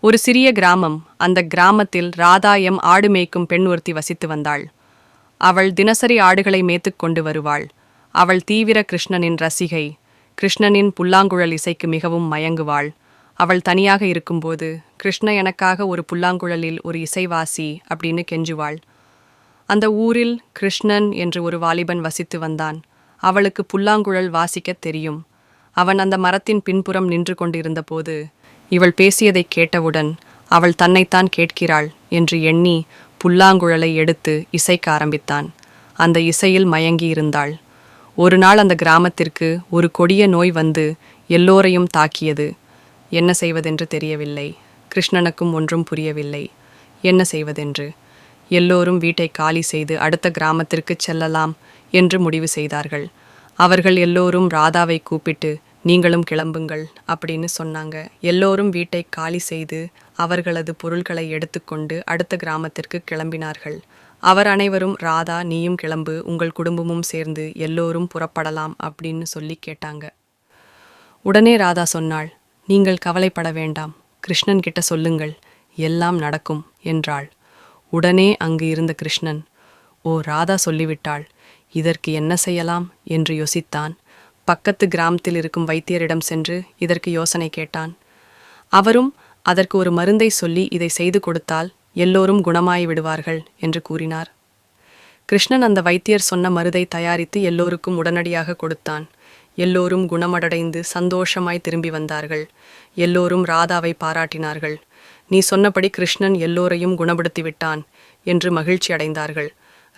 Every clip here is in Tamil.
ஒரு சிறிய கிராமம். அந்த கிராமத்தில் ராதா ஆடு மேய்க்கும் பெண் ஒருத்தி வசித்து வந்தாள். அவள் தினசரி ஆடுகளை மேய்த்துக்கொண்டு வருவாள். அவள் தீவிர கிருஷ்ணனின் ரசிகை. கிருஷ்ணனின் புல்லாங்குழல் இசைக்கு மிகவும் மயங்குவாள். அவள் தனியாக இருக்கும்போது, கிருஷ்ண எனக்காக ஒரு புல்லாங்குழலில் ஒரு இசைவாசி அப்படின்னு கெஞ்சுவாள். அந்த ஊரில் கிருஷ்ணன் என்று ஒரு வாலிபன் வசித்து வந்தான். அவளுக்கு புல்லாங்குழல் வாசிக்கத் தெரியும். அவன் அந்த மரத்தின் பின்புறம் நின்று கொண்டிருந்தபோது, இவள் பேசியதைக் கேட்டவுடன் அவள் தன்னைத்தான் கேட்கிறாள் என்று எண்ணி புல்லாங்குழலை எடுத்து இசைக்க ஆரம்பித்தான். அந்த இசையில் மயங்கி இருந்தாள். ஒரு நாள் அந்த கிராமத்திற்கு ஒரு கொடிய நோய் வந்து எல்லோரையும் தாக்கியது. என்ன செய்வதென்று தெரியவில்லை. கிருஷ்ணனுக்கும் ஒன்றும் புரியவில்லை. என்ன செய்வதென்று. எல்லோரும் வீட்டை காலி செய்து அடுத்த கிராமத்திற்குச் செல்லலாம் என்று முடிவு செய்தார்கள். அவர்கள் எல்லோரும் ராதாவை கூப்பிட்டு, நீங்களும் கிளம்புங்கள் அப்படின்னு சொன்னாங்க. எல்லோரும் வீட்டை காலி செய்து அவர்களது பொருள்களை எடுத்துக்கொண்டு அடுத்த கிராமத்திற்கு கிளம்பினார்கள். அவர் அனைவரும், ராதா நீயும் கிளம்பு, உங்கள் குடும்பமும் சேர்ந்து எல்லோரும் புறப்படலாம் அப்படின்னு சொல்லி கேட்டாங்க. உடனே ராதா சொன்னாள், நீங்கள் கவலைப்பட வேண்டாம், கிருஷ்ணன் கிட்ட சொல்லுங்கள், எல்லாம் நடக்கும் என்றாள். உடனே அங்கு இருந்த கிருஷ்ணன், ஓ ராதா சொல்லிவிட்டாள், இதற்கு என்ன செய்யலாம் என்று யோசித்தான். பக்கத்து கிராமத்தில் இருக்கும் வைத்தியரிடம் சென்று இதற்கு யோசனை கேட்டான். அவரும் அதற்கு ஒரு மருந்தை சொல்லி இதை செய்து கொடுத்தால் எல்லோரும் குணமாய் விடுவார்கள் என்று கூறினார். கிருஷ்ணன் அந்த வைத்தியர் சொன்ன மருந்தை தயாரித்து எல்லோருக்கும் உடனடியாக கொடுத்தான். எல்லோரும் குணமடைந்து சந்தோஷமாய் திரும்பி வந்தார்கள். எல்லோரும் ராதாவை பாராட்டினார்கள். நீ சொன்னபடி கிருஷ்ணன் எல்லோரையும் குணப்படுத்தி விட்டான் என்று மகிழ்ச்சி அடைந்தார்கள்.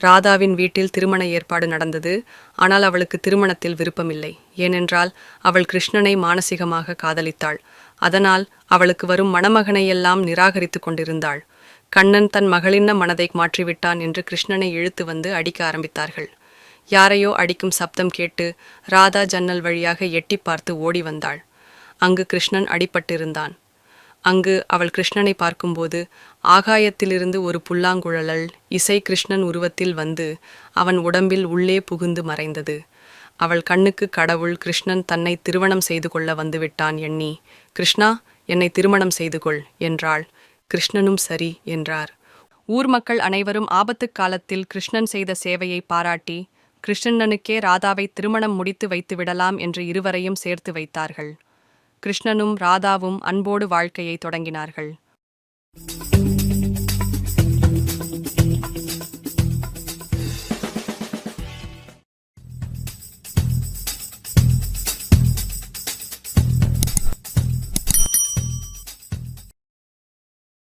ராதாவின் வீட்டில் திருமண ஏற்பாடு நடந்தது. ஆனால் அவளுக்கு திருமணத்தில் விருப்பமில்லை. ஏனென்றால் அவள் கிருஷ்ணனை மானசீகமாக காதலித்தாள். அதனால் அவளுக்கு வரும் மணமகனையெல்லாம் நிராகரித்து கொண்டிருந்தாள். கண்ணன் தன் மகளின் மனதை மாற்றிவிட்டான் என்று கிருஷ்ணனை இழுத்து வந்து அடிக்க ஆரம்பித்தார்கள். யாரையோ அடிக்கும் சப்தம் கேட்டு ராதா ஜன்னல் வழியாக எட்டி பார்த்து ஓடி வந்தாள். அங்கு கிருஷ்ணன் அடிபட்டிருந்தான். அங்கு அவள் கிருஷ்ணனை பார்க்கும்போது ஆகாயத்திலிருந்து ஒரு புல்லாங்குழல் இசை கிருஷ்ணன் உருவத்தில் வந்து அவன் உடம்பில் உள்ளே புகுந்து மறைந்தது. அவள் கண்ணுக்கு கடவுள் கிருஷ்ணன் தன்னை திருமணம் செய்து கொள்ள வந்துவிட்டான் எண்ணி, கிருஷ்ணா, என்னை திருமணம் செய்து கொள் என்றாள். கிருஷ்ணனும் சரி என்றார். ஊர் மக்கள் அனைவரும் ஆபத்து காலத்தில் கிருஷ்ணன் செய்த சேவையை பாராட்டி கிருஷ்ணனுக்கே ராதாவை திருமணம் முடித்து வைத்து விடலாம் என்று இருவரையும் சேர்த்து வைத்தார்கள். கிருஷ்ணனும் ராதாவும் அன்போடு வாழ்க்கையை தொடங்கினார்கள்.